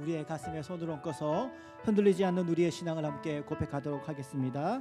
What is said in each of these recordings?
우리의 가슴에 손을 얹고서 흔들리지 않는 우리의 신앙을 함께 고백하도록 하겠습니다.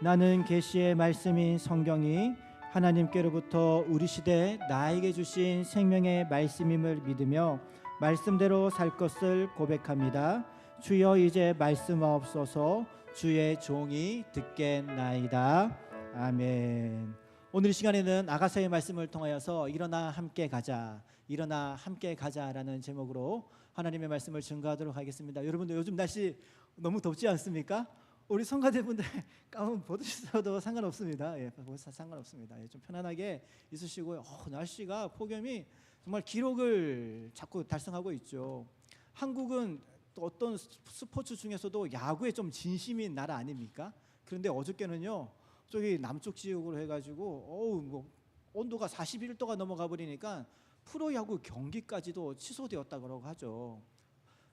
나는 계시의 말씀인 성경이 하나님께로부터 우리 시대에 나에게 주신 생명의 말씀임을 믿으며 말씀대로 살 것을 고백합니다. 주여 이제 말씀하옵소서. 주의 종이 듣겠나이다. 아멘. 오늘 이 시간에는 아가서의 말씀을 통하여서 일어나 함께 가자, 일어나 함께 가자라는 제목으로 하나님의 말씀을 증거하도록 하겠습니다. 여러분들 요즘 날씨 너무 덥지 않습니까? 우리 성가대분들 가운 벗으셔도 상관없습니다. 예, 상관없습니다. 예, 좀 편안하게 있으시고요. 날씨가 폭염이 정말 기록을 자꾸 달성하고 있죠. 한국은 또 어떤 스포츠 중에서도 야구에 좀 진심인 나라 아닙니까? 그런데 어저께는요, 저기 남쪽 지역으로 해가지고 온도가 41도가 넘어가 버리니까 프로야구 경기까지도 취소되었다고 하죠.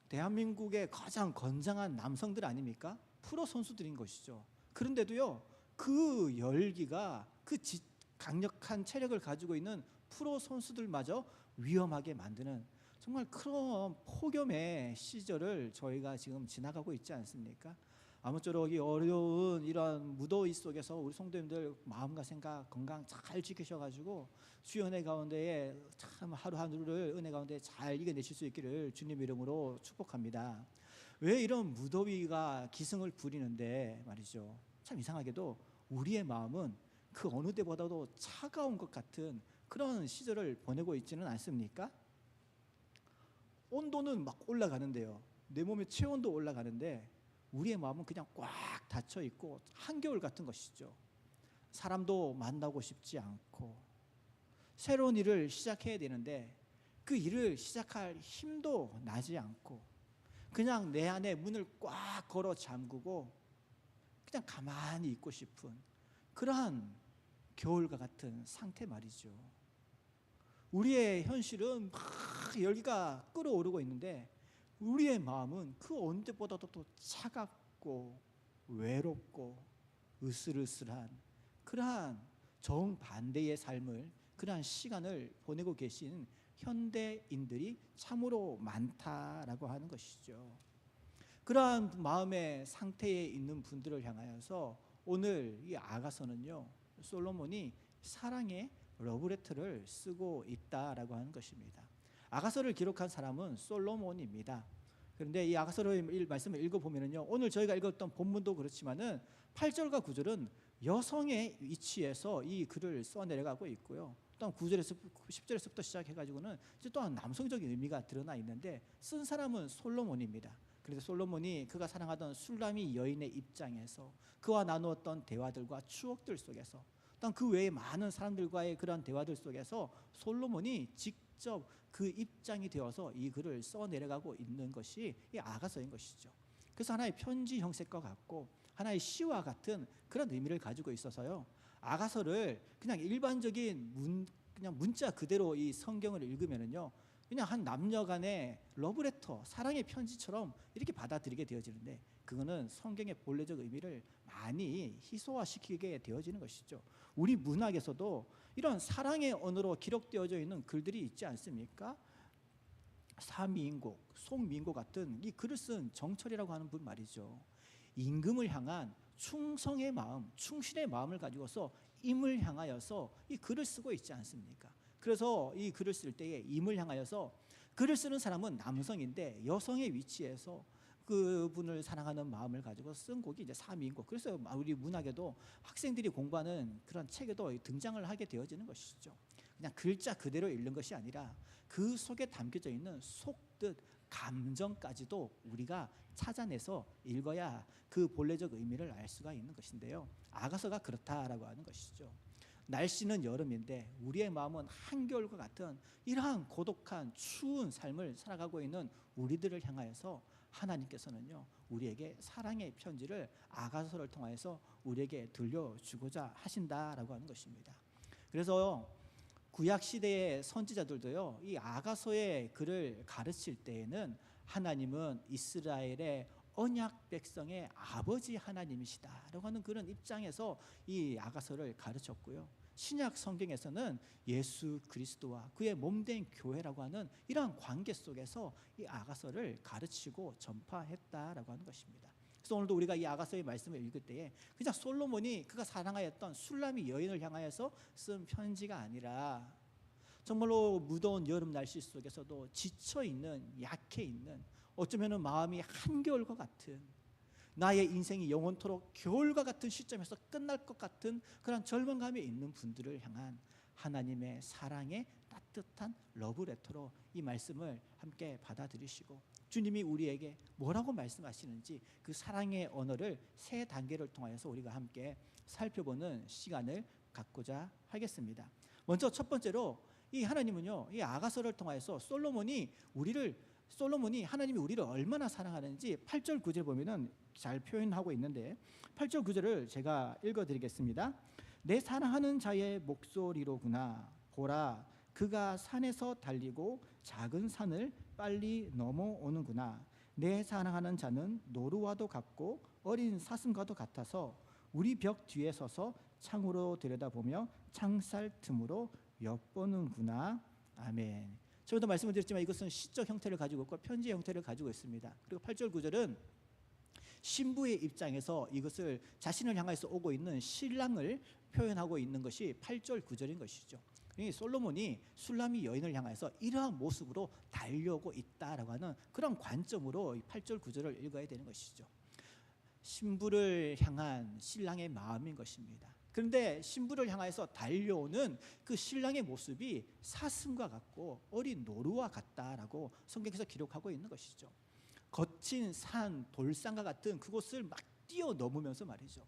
대한민국의 가장 건장한 남성들 아닙니까? 프로 선수들인 것이죠. 그런데도요, 그 열기가 강력한 체력을 가지고 있는 프로 선수들마저 위험하게 만드는 정말 그런 폭염의 시절을 저희가 지금 지나가고 있지 않습니까? 아무쪼록 이 어려운 이런 무더위 속에서 우리 성도님들 마음과 생각, 건강 잘 지키셔가지고 주의 은혜 가운데에 참 하루하루를 은혜 가운데 잘 이겨내실 수 있기를 주님 이름으로 축복합니다. 왜 이런 무더위가 기승을 부리는데 말이죠. 참 이상하게도 우리의 마음은 그 어느 때보다도 차가운 것 같은 그런 시절을 보내고 있지는 않습니까? 온도는 막 올라가는데요, 내 몸의 체온도 올라가는데 우리의 마음은 그냥 꽉 닫혀 있고 한겨울 같은 것이죠. 사람도 만나고 싶지 않고 새로운 일을 시작해야 되는데 그 일을 시작할 힘도 나지 않고 그냥 내 안에 문을 꽉 걸어 잠그고 그냥 가만히 있고 싶은 그러한 겨울과 같은 상태 말이죠. 우리의 현실은 막 열기가 끓어오르고 있는데 우리의 마음은 그 어느 때보다도 또 차갑고 외롭고 으슬으슬한 그러한 정반대의 삶을, 그러한 시간을 보내고 계신 현대인들이 참으로 많다라고 하는 것이죠. 그러한 마음의 상태에 있는 분들을 향하여서 오늘 이 아가서는요, 솔로몬이 사랑의 러브레터를 쓰고 있다라고 하는 것입니다. 아가서를 기록한 사람은 솔로몬입니다. 그런데 이 아가서의 말씀을 읽어보면요, 오늘 저희가 읽었던 본문도 그렇지만은 8절과 9절은 여성의 위치에서 이 글을 써내려가고 있고요. 또한 9절에서 10절에서부터 시작해가지고는 또한 남성적인 의미가 드러나 있는데 쓴 사람은 솔로몬입니다. 그래서 솔로몬이 그가 사랑하던 술람이 여인의 입장에서 그와 나누었던 대화들과 추억들 속에서 또한 그 외에 많은 사람들과의 그런 대화들 속에서 솔로몬이 직접 그 입장이 되어서 이 글을 써내려가고 있는 것이 이 아가서인 것이죠. 그래서 하나의 편지 형식과 같고 하나의 시와 같은 그런 의미를 가지고 있어서요, 아가서를 그냥 일반적인 그냥 문자 그대로 이 성경을 읽으면은요, 그냥 한 남녀 간의 러브레터, 사랑의 편지처럼 이렇게 받아들이게 되어지는데 그거는 성경의 본래적 의미를 많이 희소화시키게 되어지는 것이죠. 우리 문학에서도 이런 사랑의 언어로 기록되어져 있는 글들이 있지 않습니까? 사미인곡, 송민곡 같은 이 글을 쓴 정철이라고 하는 분 말이죠. 임금을 향한 충성의 마음, 충실의 마음을 가지고서 임을 향하여서 이 글을 쓰고 있지 않습니까? 그래서 이 글을 쓸 때에 임을 향하여서, 글을 쓰는 사람은 남성인데 여성의 위치에서 그분을 사랑하는 마음을 가지고 쓴 곡이 이제 사미인곡. 그래서 우리 문학에도 학생들이 공부하는 그런 책에도 등장을 하게 되어지는 것이죠. 그냥 글자 그대로 읽는 것이 아니라 그 속에 담겨져 있는 속뜻, 감정까지도 우리가 찾아내서 읽어야 그 본래적 의미를 알 수가 있는 것인데요, 아가서가 그렇다라고 하는 것이죠. 날씨는 여름인데 우리의 마음은 한겨울과 같은 이러한 고독한 추운 삶을 살아가고 있는 우리들을 향하여서 하나님께서는요, 우리에게 사랑의 편지를 아가서를 통해서 우리에게 들려주고자 하신다라고 하는 것입니다. 그래서 구약 시대의 선지자들도요, 이 아가서의 글을 가르칠 때에는 하나님은 이스라엘의 언약 백성의 아버지 하나님이시다라고 하는 그런 입장에서 이 아가서를 가르쳤고요. 신약 성경에서는 예수 그리스도와 그의 몸된 교회라고 하는 이러한 관계 속에서 이 아가서를 가르치고 전파했다라고 하는 것입니다. 그래서 오늘도 우리가 이 아가서의 말씀을 읽을 때에 그냥 솔로몬이 그가 사랑하였던 술람이 여인을 향하여서 쓴 편지가 아니라 정말로 무더운 여름 날씨 속에서도 지쳐있는, 약해있는, 어쩌면 마음이 한겨울과 같은, 나의 인생이 영원토록 겨울과 같은 시점에서 끝날 것 같은 그런 절망감에 있는 분들을 향한 하나님의 사랑의 따뜻한 러브레터로 이 말씀을 함께 받아들이시고, 주님이 우리에게 뭐라고 말씀하시는지 그 사랑의 언어를 세 단계를 통하여서 우리가 함께 살펴보는 시간을 갖고자 하겠습니다. 먼저 첫 번째로 이 하나님은요, 이 아가서를 통하여서 솔로몬이 하나님이 우리를 얼마나 사랑하는지 8절 9절 보면은 잘 표현하고 있는데, 8절 9절을 제가 읽어드리겠습니다. 내 사랑하는 자의 목소리로구나. 보라, 그가 산에서 달리고 작은 산을 빨리 넘어오는구나. 내 사랑하는 자는 노루와도 같고 어린 사슴과도 같아서 우리 벽 뒤에 서서 창으로 들여다보며 창살 틈으로 엿보는구나. 아멘. 저도 말씀을 드렸지만 이것은 시적 형태를 가지고 있고 편지의 형태를 가지고 있습니다. 그리고 8절 9절은 신부의 입장에서 이것을 자신을 향해서 오고 있는 신랑을 표현하고 있는 것이 8절 9절인 것이죠. 솔로몬이 술람이 여인을 향해서 이러한 모습으로 달려오고 있다라고 하는 그런 관점으로 8절 9절을 읽어야 되는 것이죠. 신부를 향한 신랑의 마음인 것입니다. 그런데 신부를 향해서 달려오는 그 신랑의 모습이 사슴과 같고 어린 노루와 같다라고 성경에서 기록하고 있는 것이죠. 거친 산, 돌산과 같은 그곳을 막 뛰어넘으면서 말이죠.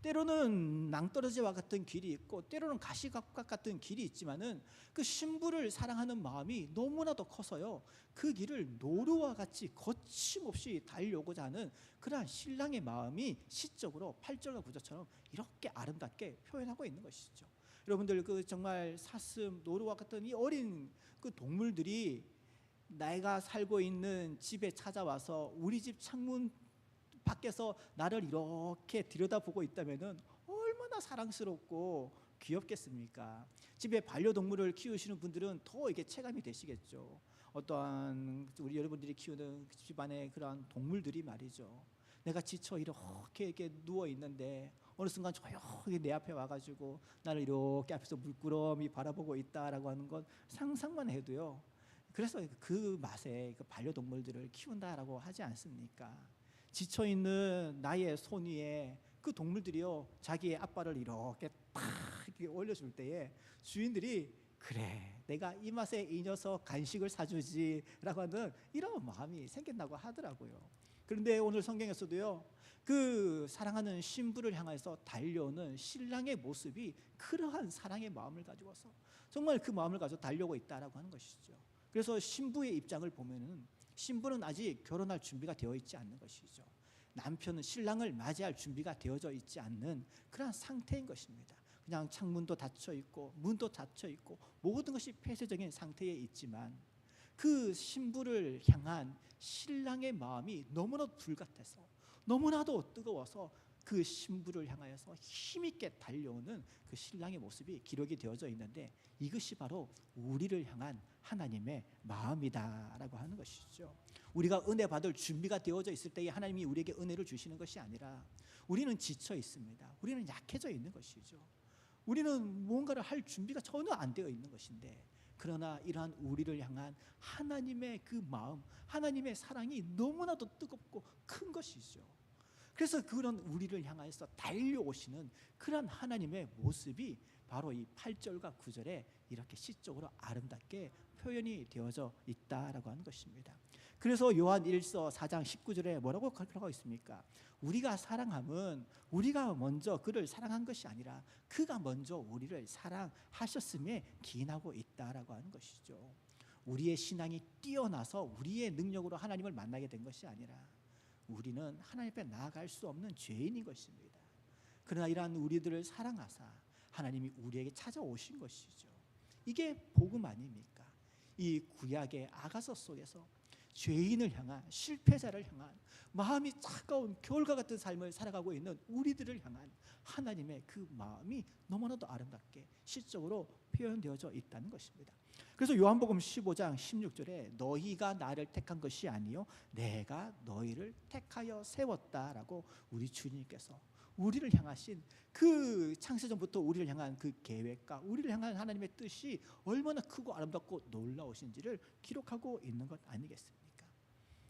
때로는 낭떠러지와 같은 길이 있고 때로는 가시각각 같은 길이 있지만은 그 신부를 사랑하는 마음이 너무나도 커서요, 그 길을 노루와 같이 거침없이 달려오고자 하는 그러한 신랑의 마음이 시적으로 8절과 9절처럼 이렇게 아름답게 표현하고 있는 것이죠. 여러분들 그 정말 사슴, 노루와 같은 이 어린 그 동물들이 내가 살고 있는 집에 찾아와서 우리 집 창문 밖에서 나를 이렇게 들여다보고 있다면은 얼마나 사랑스럽고 귀엽겠습니까? 집에 반려동물을 키우시는 분들은 더 이게 체감이 되시겠죠. 어떠한 우리 여러분들이 키우는 집안의 그런 동물들이 말이죠, 내가 지쳐 이렇게 누워 있는데 어느 순간 조용히 내 앞에 와가지고 나를 이렇게 앞에서 물끄러미 바라보고 있다라고 하는 건 상상만 해도요, 그래서 그 맛에 그 반려동물들을 키운다라고 하지 않습니까? 지쳐있는 나의 손 위에 그 동물들이요, 자기의 앞발을 이렇게 탁 이렇게 올려줄 때에 주인들이 그래, 내가 이 맛에 이 녀석 간식을 사주지 라고 하는 이런 마음이 생긴다고 하더라고요. 그런데 오늘 성경에서도요, 그 사랑하는 신부를 향해서 달려오는 신랑의 모습이 그러한 사랑의 마음을 가지고서 정말 그 마음을 가지고 달려오고 있다라고 하는 것이죠. 그래서 신부의 입장을 보면은 신부는 아직 결혼할 준비가 되어 있지 않는 것이죠. 남편은 신랑을 맞이할 준비가 되어져 있지 않는 그런 상태인 것입니다. 그냥 창문도 닫혀 있고 문도 닫혀 있고 모든 것이 폐쇄적인 상태에 있지만 그 신부를 향한 신랑의 마음이 너무나도 불같아서 너무나도 뜨거워서 그 신부를 향하여서 힘있게 달려오는 그 신랑의 모습이 기록이 되어져 있는데, 이것이 바로 우리를 향한 하나님의 마음이다라고 하는 것이죠. 우리가 은혜 받을 준비가 되어져 있을 때에 하나님이 우리에게 은혜를 주시는 것이 아니라 우리는 지쳐 있습니다. 우리는 약해져 있는 것이죠. 우리는 뭔가를 할 준비가 전혀 안 되어 있는 것인데, 그러나 이러한 우리를 향한 하나님의 그 마음, 하나님의 사랑이 너무나도 뜨겁고 큰 것이죠. 그래서 그런 우리를 향해서 달려오시는 그런 하나님의 모습이 바로 이 8절과 9절에 이렇게 시적으로 아름답게 표현이 되어져 있다라고 하는 것입니다. 그래서 요한 1서 4장 19절에 뭐라고 기록하고 있습니까? 우리가 사랑함은 우리가 먼저 그를 사랑한 것이 아니라 그가 먼저 우리를 사랑하셨음에 기인하고 있다라고 하는 것이죠. 우리의 신앙이 뛰어나서 우리의 능력으로 하나님을 만나게 된 것이 아니라 우리는 하나님 앞에 나아갈 수 없는 죄인인 것입니다. 그러나 이러한 우리들을 사랑하사 하나님이 우리에게 찾아오신 것이죠. 이게 복음 아닙니까? 이 구약의 아가서 속에서 죄인을 향한, 실패자를 향한, 마음이 차가운 겨울과 같은 삶을 살아가고 있는 우리들을 향한 하나님의 그 마음이 너무나도 아름답게 시적으로 표현되어져 있다는 것입니다. 그래서 요한복음 15장 16절에 너희가 나를 택한 것이 아니요 내가 너희를 택하여 세웠다라고 우리 주님께서 우리를 향하신 그 창세전부터 우리를 향한 그 계획과 우리를 향한 하나님의 뜻이 얼마나 크고 아름답고 놀라우신지를 기록하고 있는 것 아니겠습니까?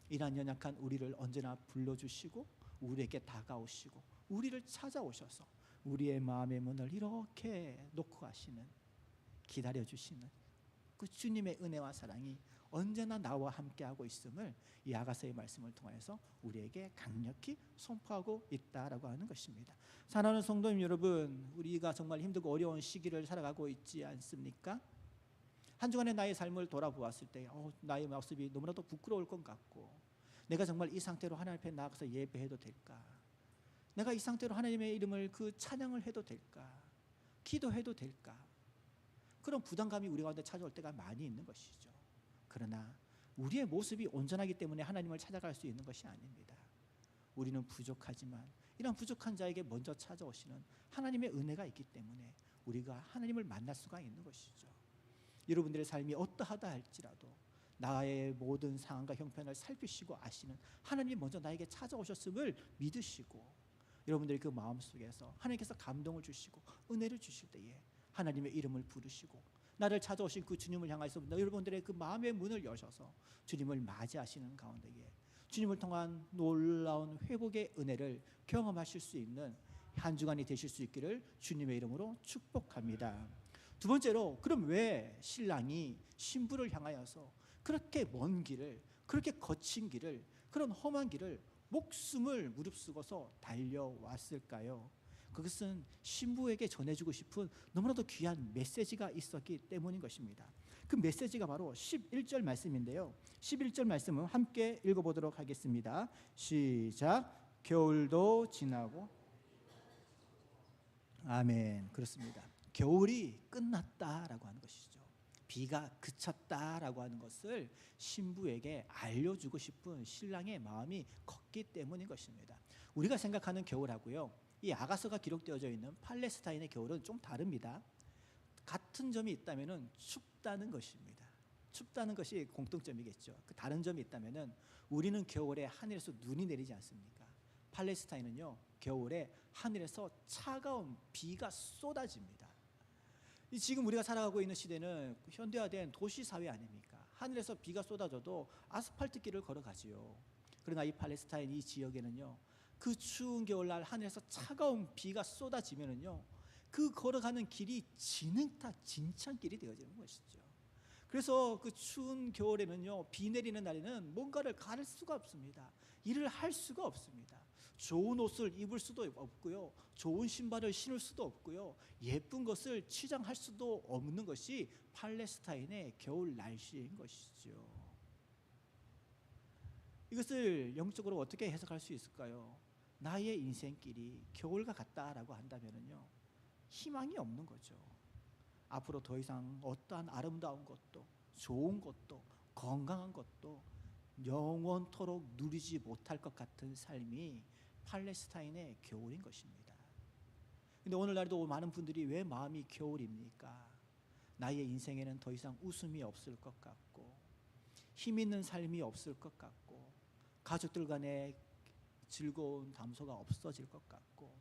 이러한 연약한 우리를 언제나 불러주시고 우리에게 다가오시고 우리를 찾아오셔서 우리의 마음의 문을 이렇게 놓고 가시는, 기다려주시는 그 주님의 은혜와 사랑이 언제나 나와 함께하고 있음을 이 아가서의 말씀을 통해서 우리에게 강력히 선포하고 있다라고 하는 것입니다. 사랑하는 성도님 여러분, 우리가 정말 힘들고 어려운 시기를 살아가고 있지 않습니까? 한 주간의 나의 삶을 돌아보았을 때 나의 모습이 너무나도 부끄러울 것 같고, 내가 정말 이 상태로 하나님 앞에 나가서 예배해도 될까? 내가 이 상태로 하나님의 이름을 찬양을 해도 될까? 기도해도 될까? 그런 부담감이 우리 가운데 찾아올 때가 많이 있는 것이죠. 그러나 우리의 모습이 온전하기 때문에 하나님을 찾아갈 수 있는 것이 아닙니다. 우리는 부족하지만 이런 부족한 자에게 먼저 찾아오시는 하나님의 은혜가 있기 때문에 우리가 하나님을 만날 수가 있는 것이죠. 여러분들의 삶이 어떠하다 할지라도 나의 모든 상황과 형편을 살피시고 아시는 하나님이 먼저 나에게 찾아오셨음을 믿으시고, 여러분들의 그 마음속에서 하나님께서 감동을 주시고 은혜를 주실 때에 하나님의 이름을 부르시고 나를 찾아오신 그 주님을 향해서 여러분들의 그 마음의 문을 여셔서 주님을 맞이하시는 가운데에 주님을 통한 놀라운 회복의 은혜를 경험하실 수 있는 한 주간이 되실 수 있기를 주님의 이름으로 축복합니다. 두 번째로, 그럼 왜 신랑이 신부를 향하여서 그렇게 먼 길을, 그렇게 거친 길을, 그런 험한 길을 목숨을 무릅쓰고서 달려왔을까요? 그것은 신부에게 전해주고 싶은 너무나도 귀한 메시지가 있었기 때문인 것입니다. 그 메시지가 바로 11절 말씀인데요, 11절 말씀은 함께 읽어보도록 하겠습니다. 시작. 겨울도 지나고, 아멘. 그렇습니다. 겨울이 끝났다라고 하는 것이죠. 비가 그쳤다라고 하는 것을 신부에게 알려주고 싶은 신랑의 마음이 컸기 때문인 것입니다. 우리가 생각하는 겨울하고요, 이 아가서가 기록되어져 있는 팔레스타인의 겨울은 좀 다릅니다. 같은 점이 있다면 춥다는 것입니다. 춥다는 것이 공통점이겠죠. 그 다른 점이 있다면 우리는 겨울에 하늘에서 눈이 내리지 않습니까? 팔레스타인은요, 겨울에 하늘에서 차가운 비가 쏟아집니다. 지금 우리가 살아가고 있는 시대는 현대화된 도시 사회 아닙니까? 하늘에서 비가 쏟아져도 아스팔트 길을 걸어가지요. 그러나 이 팔레스타인 이 지역에는요, 그 추운 겨울날 하늘에서 차가운 비가 쏟아지면은요, 그 걸어가는 길이 진흙탕, 진창길이 되어지는 것이죠. 그래서 그 추운 겨울에는요, 비 내리는 날에는 뭔가를 가를 수가 없습니다. 일을 할 수가 없습니다. 좋은 옷을 입을 수도 없고요, 좋은 신발을 신을 수도 없고요, 예쁜 것을 치장할 수도 없는 것이 팔레스타인의 겨울 날씨인 것이죠. 이것을 영적으로 어떻게 해석할 수 있을까요? 나의 인생길이 겨울과 같다라고 한다면요, 희망이 없는 거죠. 앞으로 더 이상 어떠한 아름다운 것도, 좋은 것도, 건강한 것도 영원토록 누리지 못할 것 같은 삶이 팔레스타인의 겨울인 것입니다. 근데 오늘날도 많은 분들이 왜 마음이 겨울입니까? 나의 인생에는 더 이상 웃음이 없을 것 같고, 힘 있는 삶이 없을 것 같고, 가족들 간의 즐거운 담소가 없어질 것 같고,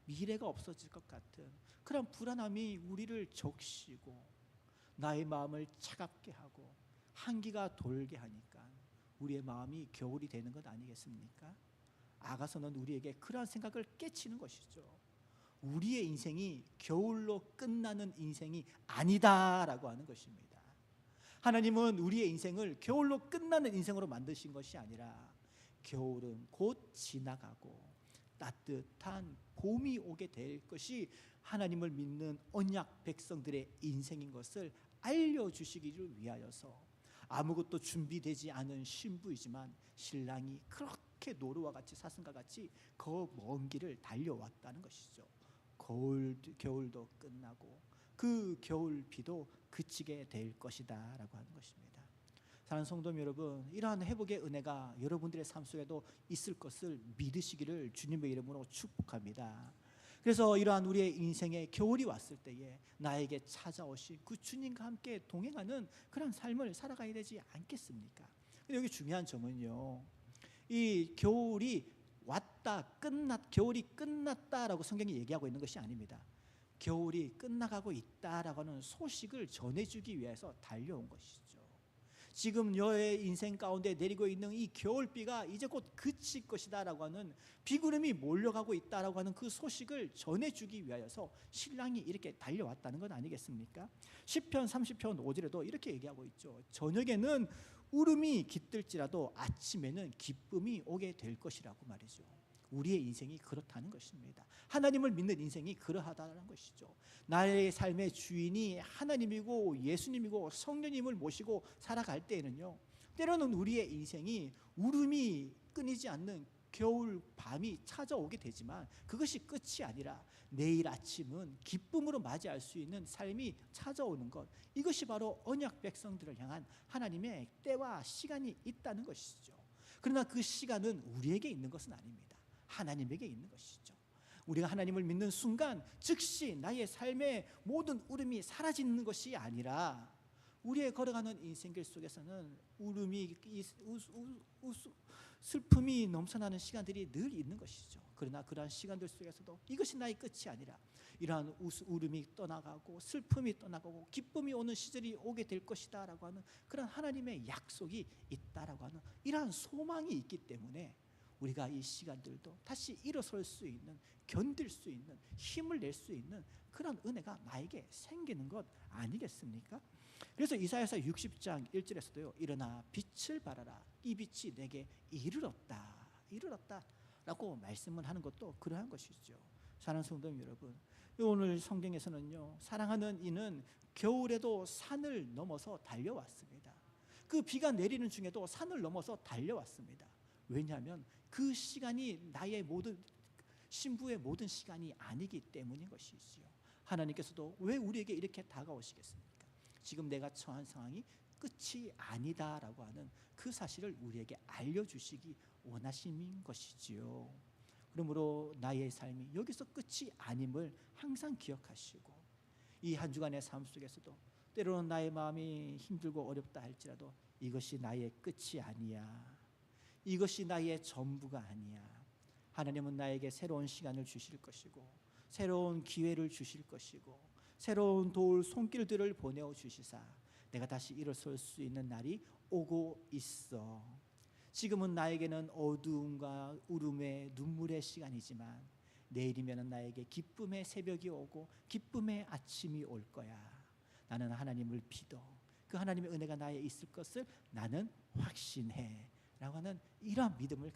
미래가 없어질 것 같은 그런 불안함이 우리를 적시고 나의 마음을 차갑게 하고 한기가 돌게 하니까 우리의 마음이 겨울이 되는 것 아니겠습니까? 아가서는 우리에게 그러한 생각을 깨치는 것이죠. 우리의 인생이 겨울로 끝나는 인생이 아니다라고 하는 것입니다. 하나님은 우리의 인생을 겨울로 끝나는 인생으로 만드신 것이 아니라 겨울은 곧 지나가고 따뜻한 봄이 오게 될 것이 하나님을 믿는 언약 백성들의 인생인 것을 알려주시기를 위하여서 아무것도 준비되지 않은 신부이지만 신랑이 그렇게 노루와 같이 사슴과 같이 그 먼 길을 달려왔다는 것이죠. 겨울도 끝나고 그 겨울 비도 그치게 될 것이다 라고 하는 것입니다. 사랑하는 성도 여러분, 이러한 회복의 은혜가 여러분들의 삶 속에도 있을 것을 믿으시기를 주님의 이름으로 축복합니다. 그래서 이러한 우리의 인생의 겨울이 왔을 때에 나에게 찾아오신 그 주님과 함께 동행하는 그런 삶을 살아가야 되지 않겠습니까? 근데 여기 중요한 점은요, 이 겨울이 왔다, 겨울이 끝났다라고 성경이 얘기하고 있는 것이 아닙니다. 겨울이 끝나가고 있다라고 하는 소식을 전해주기 위해서 달려온 것이죠. 지금 너의 인생 가운데 내리고 있는 이 겨울비가 이제 곧 그칠 것이다 라고 하는, 비구름이 몰려가고 있다라고 하는 그 소식을 전해주기 위하여서 신랑이 이렇게 달려왔다는 건 아니겠습니까? 시편 30편 5절에도 이렇게 얘기하고 있죠. 저녁에는 울음이 깃들지라도 아침에는 기쁨이 오게 될 것이라고 말이죠. 우리의 인생이 그렇다는 것입니다. 하나님을 믿는 인생이 그러하다는 것이죠. 나의 삶의 주인이 하나님이고 예수님이고 성령님을 모시고 살아갈 때에는요, 때로는 우리의 인생이 울음이 끊이지 않는 겨울 밤이 찾아오게 되지만 그것이 끝이 아니라 내일 아침은 기쁨으로 맞이할 수 있는 삶이 찾아오는 것, 이것이 바로 언약 백성들을 향한 하나님의 때와 시간이 있다는 것이죠. 그러나 그 시간은 우리에게 있는 것은 아닙니다. 하나님에게 있는 것이죠. 우리가 하나님을 믿는 순간 즉시 나의 삶의 모든 울음이 사라지는 것이 아니라 우리의 걸어가는 인생길 속에서는 울음이, 슬픔이 넘쳐나는 시간들이 늘 있는 것이죠. 그러나 그러한 시간들 속에서도 이것이 나의 끝이 아니라 이러한 울음이 떠나가고 슬픔이 떠나가고 기쁨이 오는 시절이 오게 될 것이다 라고 하는 그런 하나님의 약속이 있다라고 하는 이러한 소망이 있기 때문에 우리가 이 시간들도 다시 일어설 수 있는, 견딜 수 있는, 힘을 낼 수 있는 그런 은혜가 나에게 생기는 것 아니겠습니까? 그래서 이사야서 60장 1절에서도요, 일어나 빛을 발하라, 이 빛이 내게 이르렀다 라고 말씀을 하는 것도 그러한 것이죠. 사랑하는 성도 여러분, 오늘 성경에서는요, 사랑하는 이는 겨울에도 산을 넘어서 달려왔습니다. 그 비가 내리는 중에도 산을 넘어서 달려왔습니다. 왜냐하면 그 시간이 나의 모든, 신부의 모든 시간이 아니기 때문인 것이지요. 하나님께서도 왜 우리에게 이렇게 다가오시겠습니까? 지금 내가 처한 상황이 끝이 아니다라고 하는 그 사실을 우리에게 알려주시기 원하심인 것이지요. 그러므로 나의 삶이 여기서 끝이 아님을 항상 기억하시고, 이 한 주간의 삶 속에서도 때로는 나의 마음이 힘들고 어렵다 할지라도 이것이 나의 끝이 아니야, 이것이 나의 전부가 아니야. 하나님은 나에게 새로운 시간을 주실 것이고 새로운 기회를 주실 것이고 새로운 도울 손길들을 보내어 주시사 내가 다시 일어설 수 있는 날이 오고 있어. 지금은 나에게는 어두움과 울음의 눈물의 시간이지만 내일이면 나에게 기쁨의 새벽이 오고 기쁨의 아침이 올 거야. 나는 하나님을 믿어. 그 하나님의 은혜가 나에 있을 것을 나는 확신해 라고 하는 이러한 믿음을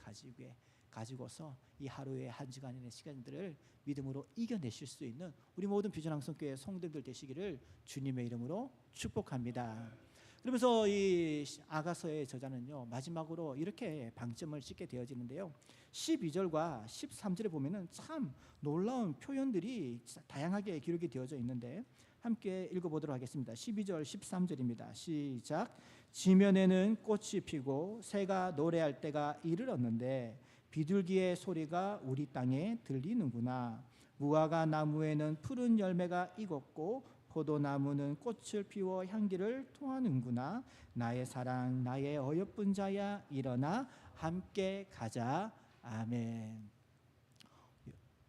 가지고서 이 하루의 한 주간의 시간들을 믿음으로 이겨내실 수 있는 우리 모든 비전항성교회 성도들 되시기를 주님의 이름으로 축복합니다. 그러면서 이 아가서의 저자는요, 마지막으로 이렇게 방점을 찍게 되어지는데요, 12절과 13절에 보면은 참 놀라운 표현들이 다양하게 기록이 되어져 있는데 함께 읽어보도록 하겠습니다. 12절 13절입니다. 시작. 지면에는 꽃이 피고 새가 노래할 때가 이르렀는데 비둘기의 소리가 우리 땅에 들리는구나. 무화과 나무에는 푸른 열매가 익었고 포도나무는 꽃을 피워 향기를 토하는구나. 나의 사랑, 나의 어여쁜 자야, 일어나 함께 가자. 아멘.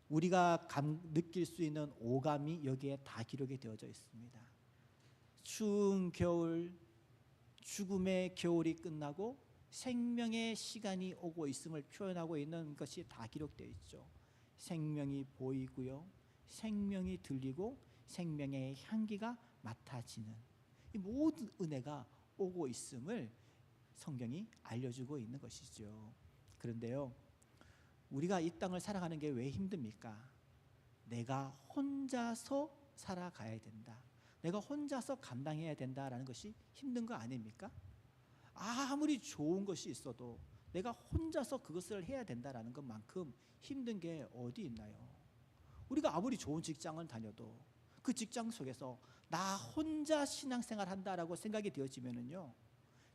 우리가 느낄 수 있는 오감이 여기에 다 기록이 되어져 있습니다. 추운 겨울, 죽음의 겨울이 끝나고 생명의 시간이 오고 있음을 표현하고 있는 것이 다 기록되어 있죠. 생명이 보이고요, 생명이 들리고 생명의 향기가 맡아지는 이 모든 은혜가 오고 있음을 성경이 알려주고 있는 것이죠. 그런데요, 우리가 이 땅을 살아가는 게 왜 힘듭니까? 내가 혼자서 살아가야 된다, 내가 혼자서 감당해야 된다라는 것이 힘든 거 아닙니까? 아무리 좋은 것이 있어도 내가 혼자서 그것을 해야 된다라는 것만큼 힘든 게 어디 있나요? 우리가 아무리 좋은 직장을 다녀도 그 직장 속에서 나 혼자 신앙생활 한다라고 생각이 되어지면은요,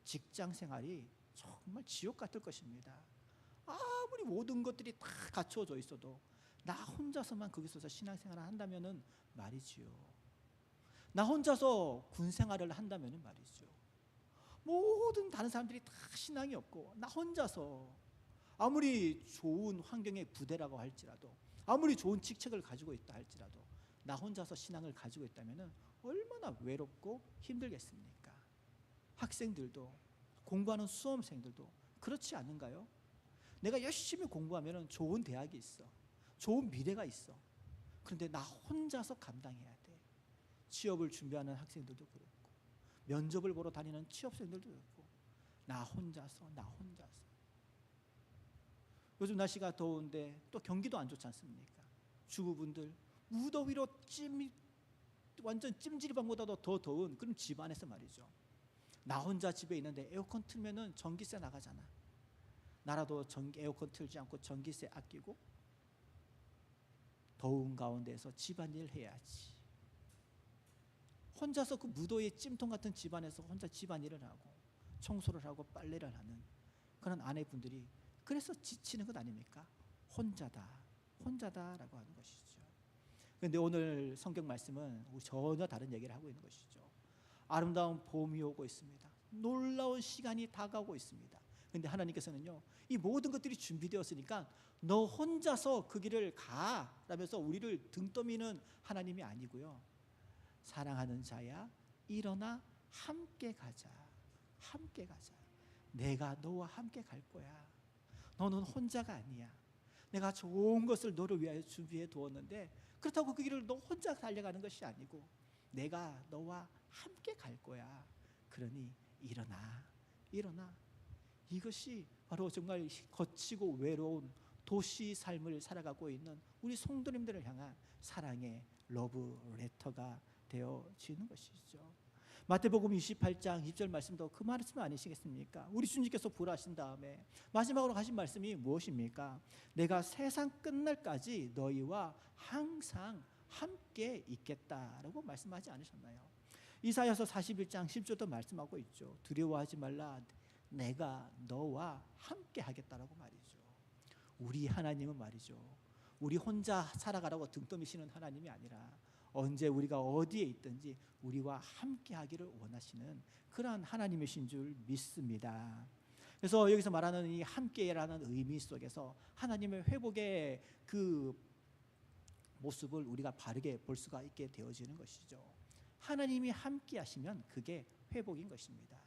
직장 생활이 정말 지옥 같을 것입니다. 아무리 모든 것들이 다 갖춰져 있어도 나 혼자서만 거기서 신앙생활을 한다면은 말이지요. 나 혼자서 군 생활을 한다면은 말이죠. 모든 다른 사람들이 다 신앙이 없고 나 혼자서 아무리 좋은 환경의 부대라고 할지라도, 아무리 좋은 직책을 가지고 있다 할지라도 나 혼자서 신앙을 가지고 있다면은 얼마나 외롭고 힘들겠습니까? 학생들도, 공부하는 수험생들도 그렇지 않은가요? 내가 열심히 공부하면 좋은 대학이 있어, 좋은 미래가 있어. 그런데 나 혼자서 감당해야 돼. 취업을 준비하는 학생들도 그렇고, 면접을 보러 다니는 취업생들도 그렇고, 나 혼자서. 요즘 날씨가 더운데 또 경기도 안 좋지 않습니까? 주부분들 무더위로 완전 찜질방보다도 더 더운 그런 집 안에서 말이죠. 나 혼자 집에 있는데 에어컨 틀면은 전기세 나가잖아. 나라도 에어컨 틀지 않고 전기세 아끼고 더운 가운데서 집안일 해야지. 혼자서 그 무더위에 찜통 같은 집안에서 혼자 집안일을 하고 청소를 하고 빨래를 하는 그런 아내분들이 그래서 지치는 것 아닙니까? 혼자다라고 하는 것이죠. 그런데 오늘 성경 말씀은 전혀 다른 얘기를 하고 있는 것이죠. 아름다운 봄이 오고 있습니다. 놀라운 시간이 다가오고 있습니다. 그런데 하나님께서는요, 이 모든 것들이 준비되었으니까 너 혼자서 그 길을 가라면서 우리를 등 떠미는 하나님이 아니고요. 사랑하는 자야, 일어나 함께 가자. 내가 너와 함께 갈 거야. 너는 혼자가 아니야. 내가 좋은 것을 너를 위하여 준비해 두었는데 그렇다고 그 길을 너 혼자 달려가는 것이 아니고 내가 너와 함께 갈 거야. 그러니 일어나. 이것이 바로 정말 거치고 외로운 도시 삶을 살아가고 있는 우리 성도님들을 향한 사랑의 러브 레터가 되어지는 것이죠. 마태복음 28장 20절 말씀도 그 말씀 아니시겠습니까? 우리 주님께서 부활하신 다음에 마지막으로 하신 말씀이 무엇입니까? 내가 세상 끝날까지 너희와 항상 함께 있겠다라고 말씀하지 않으셨나요? 이사야서 41장 10절도 말씀하고 있죠. 두려워하지 말라, 내가 너와 함께 하겠다라고 말이죠. 우리 하나님은 말이죠, 우리 혼자 살아가라고 등 떠미시는 하나님이 아니라 언제 우리가 어디에 있든지 우리와 함께 하기를 원하시는 그러한 하나님이신 줄 믿습니다. 그래서 여기서 말하는 이 함께라는 의미 속에서 하나님의 회복의 그 모습을 우리가 바르게 볼 수가 있게 되어지는 것이죠. 하나님이 함께 하시면 그게 회복인 것입니다.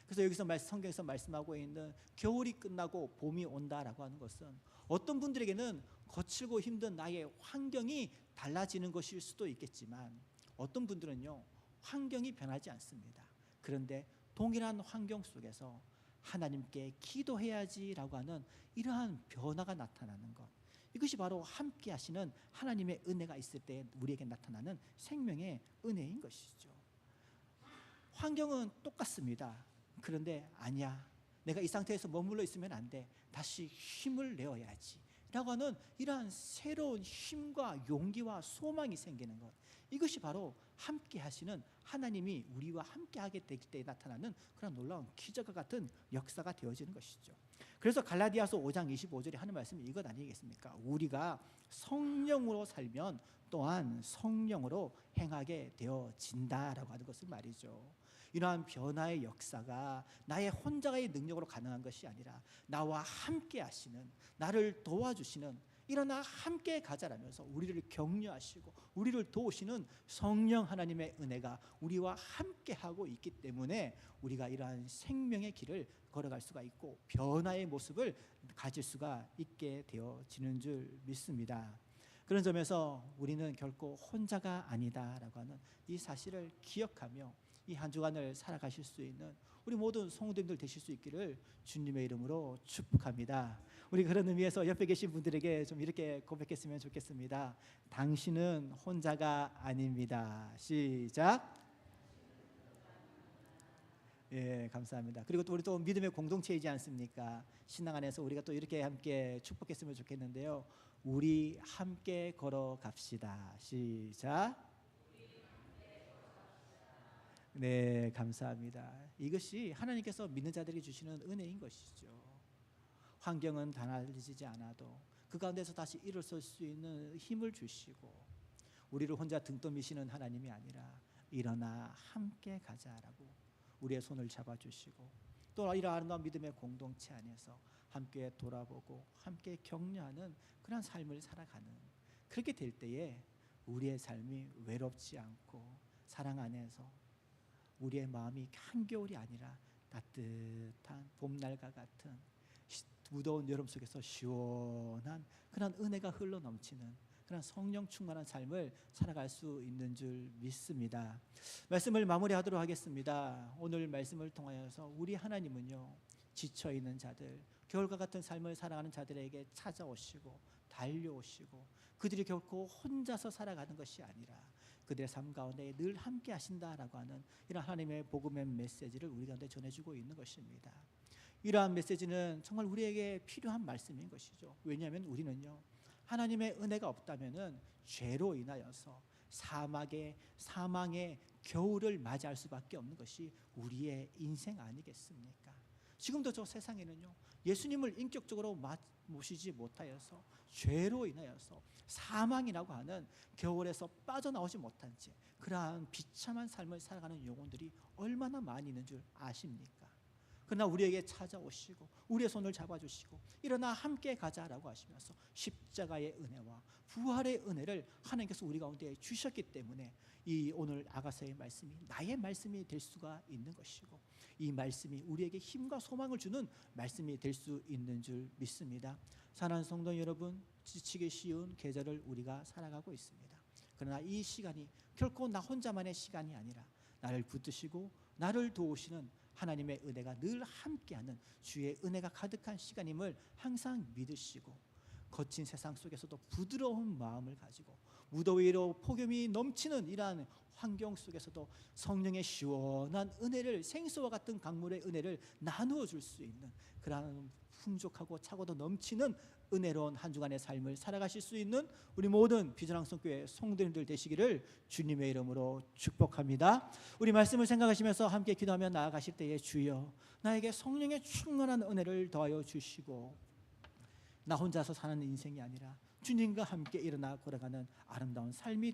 그래서 여기서 성경에서 말씀하고 있는 겨울이 끝나고 봄이 온다라고 하는 것은 어떤 분들에게는 거칠고 힘든 나의 환경이 달라지는 것일 수도 있겠지만 어떤 분들은요, 환경이 변하지 않습니다. 그런데 동일한 환경 속에서 하나님께 기도해야지라고 하는 이러한 변화가 나타나는 것, 이것이 바로 함께 하시는 하나님의 은혜가 있을 때 우리에게 나타나는 생명의 은혜인 것이죠. 환경은 똑같습니다. 그런데 아니야, 내가 이 상태에서 머물러 있으면 안 돼, 다시 힘을 내어야지 라고 하는 이러한 새로운 힘과 용기와 소망이 생기는 것, 이것이 바로 함께 하시는 하나님이 우리와 함께 하게 될 때 나타나는 그런 놀라운 기적과 같은 역사가 되어지는 것이죠. 그래서 갈라디아서 5장 25절에 하는 말씀이 이것 아니겠습니까? 우리가 성령으로 살면 또한 성령으로 행하게 되어진다라고 하는 것을 말이죠. 이러한 변화의 역사가 나의 혼자의 능력으로 가능한 것이 아니라 나와 함께 하시는, 나를 도와주시는, 일어나 함께 가자라면서 우리를 격려하시고 우리를 도우시는 성령 하나님의 은혜가 우리와 함께 하고 있기 때문에 우리가 이러한 생명의 길을 걸어갈 수가 있고 변화의 모습을 가질 수가 있게 되어지는 줄 믿습니다. 그런 점에서 우리는 결코 혼자가 아니다라고 하는 이 사실을 기억하며 이 한 주간을 살아가실 수 있는 우리 모든 성도님들 되실 수 있기를 주님의 이름으로 축복합니다. 우리 그런 의미에서 옆에 계신 분들에게 좀 이렇게 고백했으면 좋겠습니다. 당신은 혼자가 아닙니다. 시작. 예, 감사합니다. 그리고 또 우리 또 믿음의 공동체이지 않습니까? 신앙 안에서 우리가 또 이렇게 함께 축복했으면 좋겠는데요. 우리 함께 걸어갑시다. 시작. 네, 감사합니다. 이것이 하나님께서 믿는 자들에게 주시는 은혜인 것이죠. 환경은 달라지지 않아도 그 가운데서 다시 일어설 수 있는 힘을 주시고, 우리를 혼자 등 떠미시는 하나님이 아니라 일어나 함께 가자라고 우리의 손을 잡아주시고, 또 이러한 아름다운 믿음의 공동체 안에서 함께 돌아보고 함께 격려하는 그런 삶을 살아가는, 그렇게 될 때에 우리의 삶이 외롭지 않고 사랑 안에서 우리의 마음이 한겨울이 아니라 따뜻한 봄날과 같은 무더운 여름 속에서 시원한 그런 은혜가 흘러넘치는 그런 성령 충만한 삶을 살아갈 수 있는 줄 믿습니다. 말씀을 마무리하도록 하겠습니다. 오늘 말씀을 통하여서 우리 하나님은요, 지쳐있는 자들, 겨울과 같은 삶을 살아가는 자들에게 찾아오시고 달려오시고, 그들이 결코 혼자서 살아가는 것이 아니라 그들의 삶 가운데 늘 함께 하신다라고 하는 이런 하나님의 복음의 메시지를 우리 가운데 전해주고 있는 것입니다. 이러한 메시지는 정말 우리에게 필요한 말씀인 것이죠. 왜냐하면 우리는요, 하나님의 은혜가 없다면은 죄로 인하여서 사망의 겨울을 맞이할 수밖에 없는 것이 우리의 인생 아니겠습니까? 지금도 저 세상에는요, 예수님을 인격적으로 모시지 못하여서 죄로 인하여서 사망이라고 하는 겨울에서 빠져나오지 못한 채 그러한 비참한 삶을 살아가는 영혼들이 얼마나 많이 있는 줄 아십니까? 그러나 우리에게 찾아오시고 우리의 손을 잡아주시고 일어나 함께 가자라고 하시면서 십자가의 은혜와 부활의 은혜를 하나님께서 우리 가운데 주셨기 때문에 이 오늘 아가서의 말씀이 나의 말씀이 될 수가 있는 것이고, 이 말씀이 우리에게 힘과 소망을 주는 말씀이 될 수 있는 줄 믿습니다. 사랑하는 성도 여러분, 지치기 쉬운 계절을 우리가 살아가고 있습니다. 그러나 이 시간이 결코 나 혼자만의 시간이 아니라 나를 붙드시고 나를 도우시는 하나님의 은혜가 늘 함께하는 주의 은혜가 가득한 시간임을 항상 믿으시고, 거친 세상 속에서도 부드러운 마음을 가지고 무더위로 폭염이 넘치는 이러한 환경 속에서도 성령의 시원한 은혜를, 생수와 같은 강물의 은혜를 나누어 줄 수 있는 그러한 풍족하고 차고도 넘치는 은혜로운 한 주간의 삶을 살아가실 수 있는 우리 모든 비전항성교회 성도님들 되시기를 주님의 이름으로 축복합니다. 우리 말씀을 생각하시면서 함께 기도하며 나아가실 때에 주여 나에게 성령의 충만한 은혜를 더하여 주시고, 나 혼자서 사는 인생이 아니라 주님과 함께 일어나 걸어가는 아름다운 삶이